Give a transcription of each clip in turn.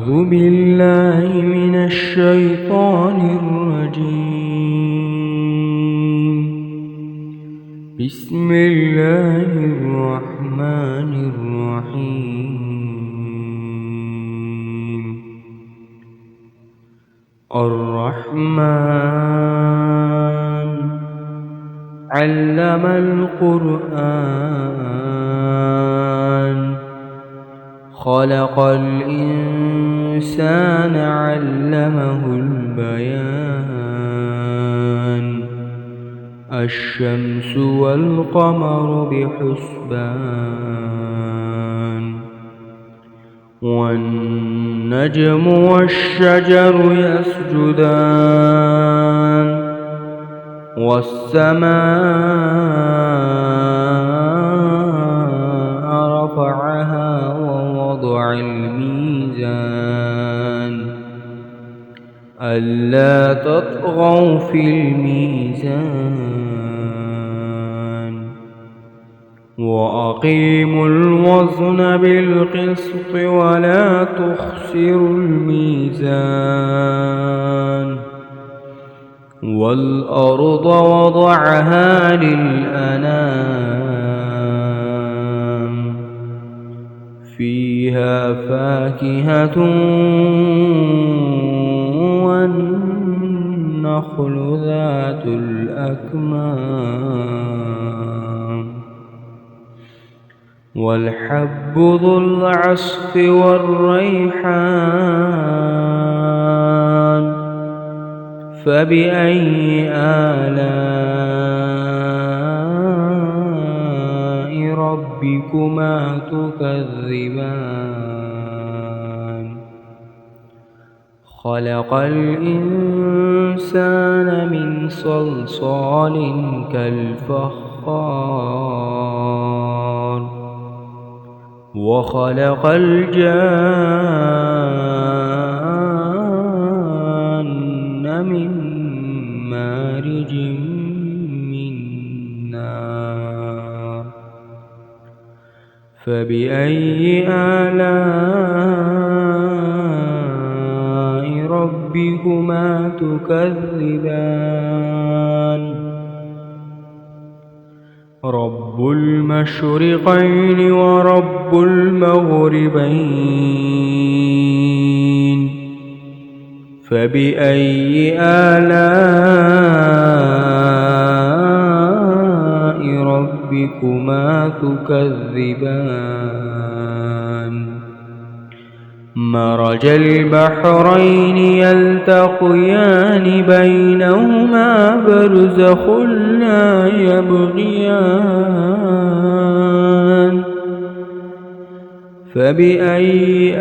أعوذ بالله من الشيطان الرجيم. بسم الله الرحمن الرحيم. الرحمن علم القرآن خلق الإنسان علمه البيان الشمس والقمر بحسبان والنجم والشجر يسجدان والسماء رفعها ووضع الميزان ألا تطغوا في الميزان وأقيموا الوزن بالقسط ولا تخسروا الميزان والأرض وضعها للأنام فيها فاكهة والنخل ذات الأكمام والحب ذو العصف والريحان فبأي آلاء ربكما تكذبان خلق الإنسان من صلصال كالفخار وخلق الجان من مارج من نار فبأي آلاء ربكما تكذبان رب المشرقين ورب المغربين فبأي آلاء ربكما تكذبان مرج البحرين يلتقيان بينهما برزخ لا يبغيان فبأي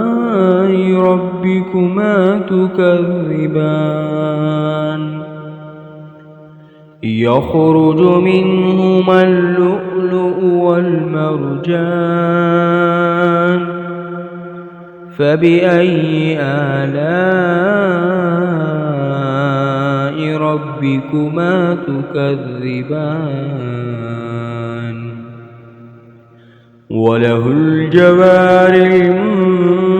آلاء ربكما تكذبان يخرج منهما اللؤلؤ والمرجان فبأي آلاء ربكما تكذبان وله الجوار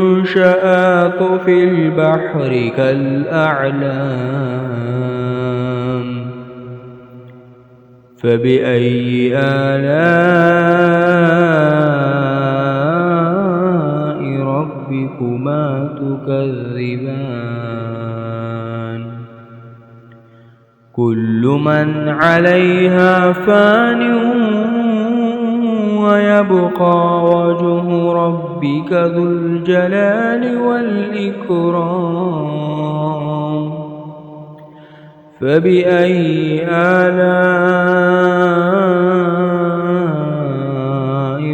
المنشآت في البحر كالأعلام فبأي آلاء ربكما تكذبان كل من عليها فان ويبقى وجه ربك ذو الجلال والإكرام فبأي آلاء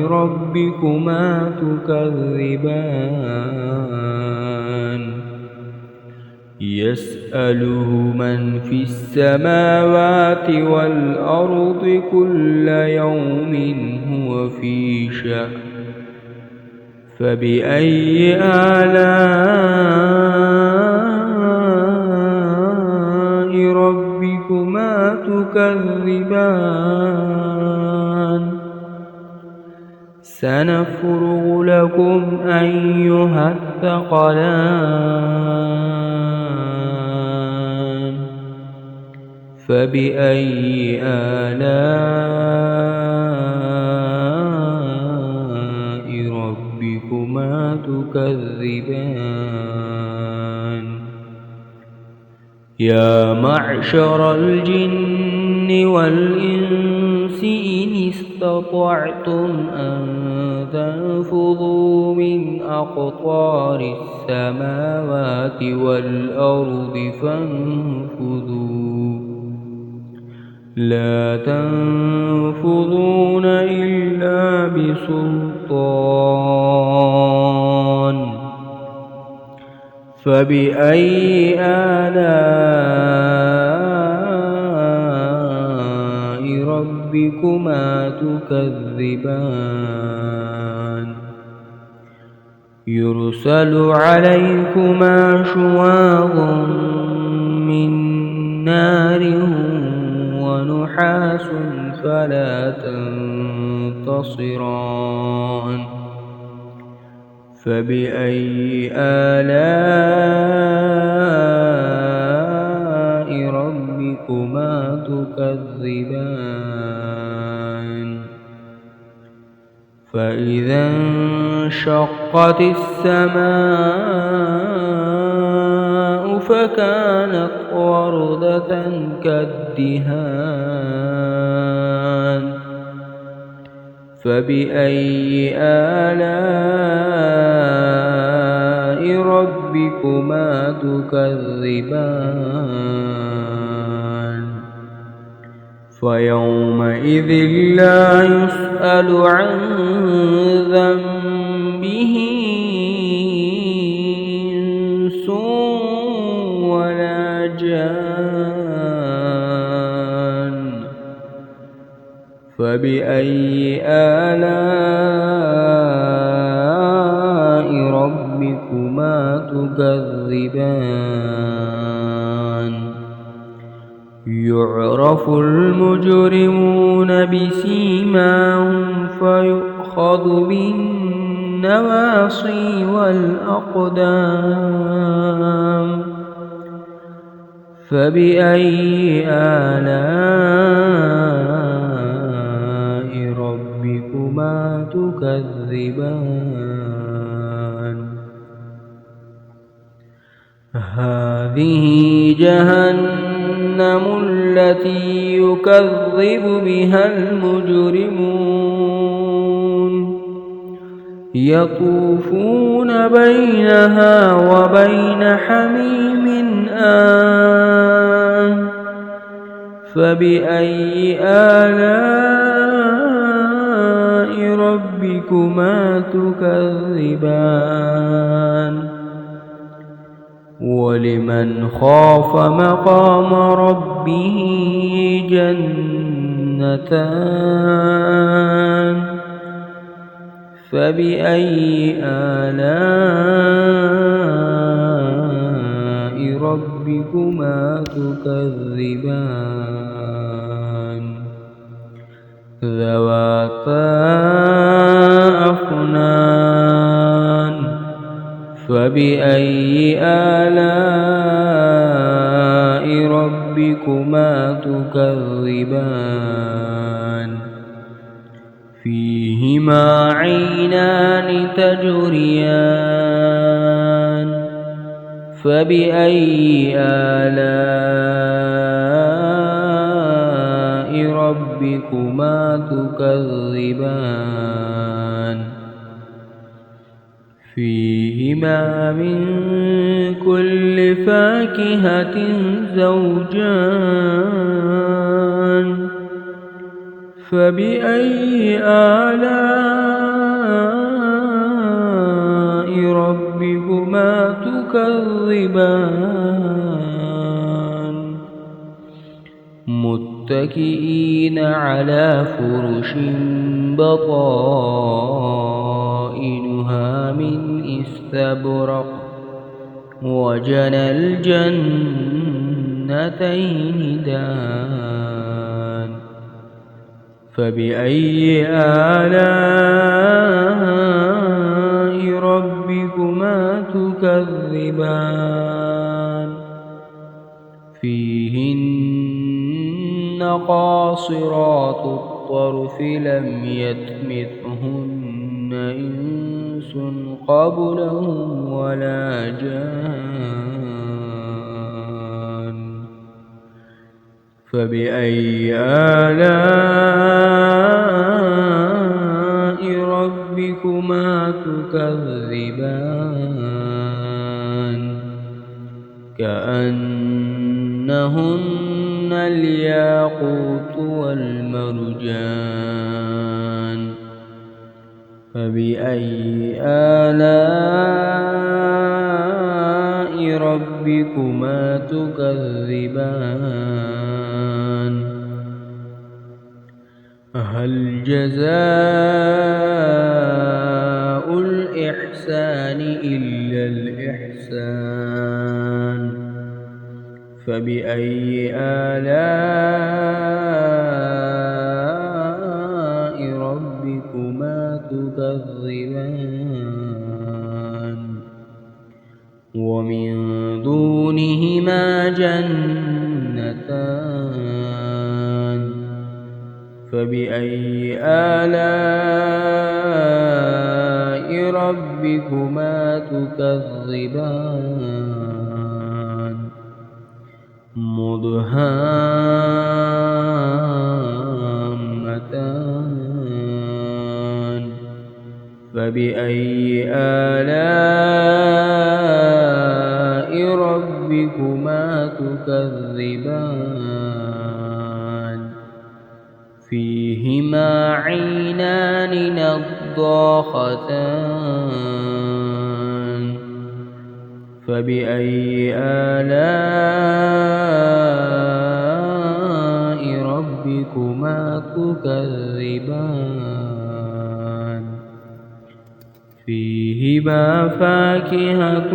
ربكما تكذبان يسأله من في السماوات والأرض كل يوم هو في شأن فبأي آلاء ربكما تكذبان سنفرغ لكم أيها الثقلان فبأي آلاء ربكما تكذبان يا معشر الجن والإنس إن استطعتم أن تنفذوا من أقطار السماوات والأرض فانفذوا لا تنفذون إلا بسلطان فبأي آلاء ربكما تكذبان يرسل عليكما شواظ من نار ونحاس فلا تنتصران فبأي آلاء ربكما تكذبان فإذا انشقت السماء فكانت وردة كالدهان فبأي آلاء ربكما تكذبان فيومئذ لا يسأل عن ذنبه إنس ولا جان فبأي آلاء ربكما تكذبان يعرف المجرمون بسيماهم فيؤخذ بالنواصي والأقدام فبأي آلاء ربكما تكذبان هذه جهنم التي يكذب بها المجرمون يطوفون بينها وبين حميم آن فبأي آلاء ربكما تكذبان ولمن خاف مقام ربه جنتان فبأي آلاء ربكما تكذبان ذواتا أفنان فبأي آلاء ربكما تكذبان فيهما عينان تجريان فبأي آلاء ربكما تكذبان فيهما من كل فاكهة زوجان فبأي آلاء ربكما تكذبان متكئين على فرش بطائنها من استبرق وجنى الجنتين دان فبأي آلاء تكذبان فيهن قاصرات الطرف لم يطمثهن إنس قبلهم ولا جان فبأي آلاء ربكما تكذبان كأنهن الياقوت والمرجان فبأي آلاء ربكما تكذبان هل جزاء الإحسان إلا الإحسان فبأي آلاء ربكما تكذبان ومن دونهما جنتان فبأي آلاء ربكما تكذبان مدهامتان فبأي آلاء ربكما تكذبان فيهما عينان نضاختان فبأي آلاء ربكما تكذبان فيهما فاكهة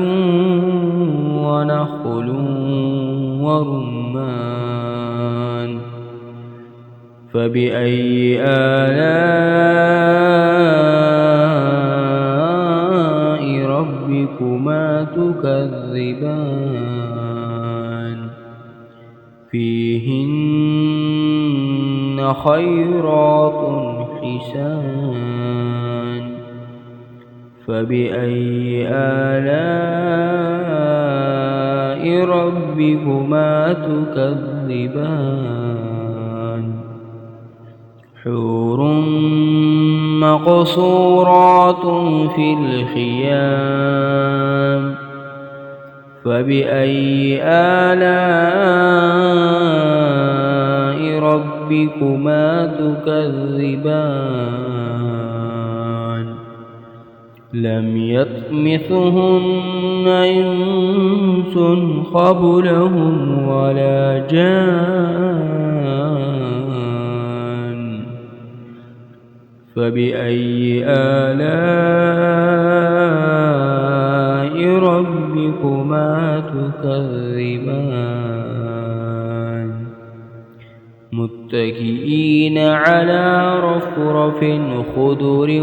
ونخل ورمان فبأي آلاء ربكما تكذبان فيهن خيرات حسان فبأي آلاء ربكما تكذبان حور مقصورات في الخيام فبأي آلاء ربكما تكذبان لم يطمثهن إنس قبلهم ولا جان فبأي آلاء ربكما تكذبان متكئين على رفرف خضر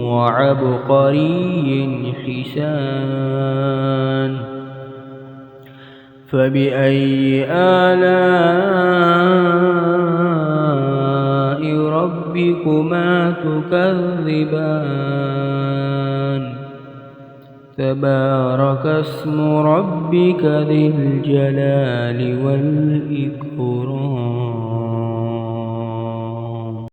وعبقري حسان فبأي آلاء ربكما تكذبان تبارك اسم ربك ذي الجلال والإكرام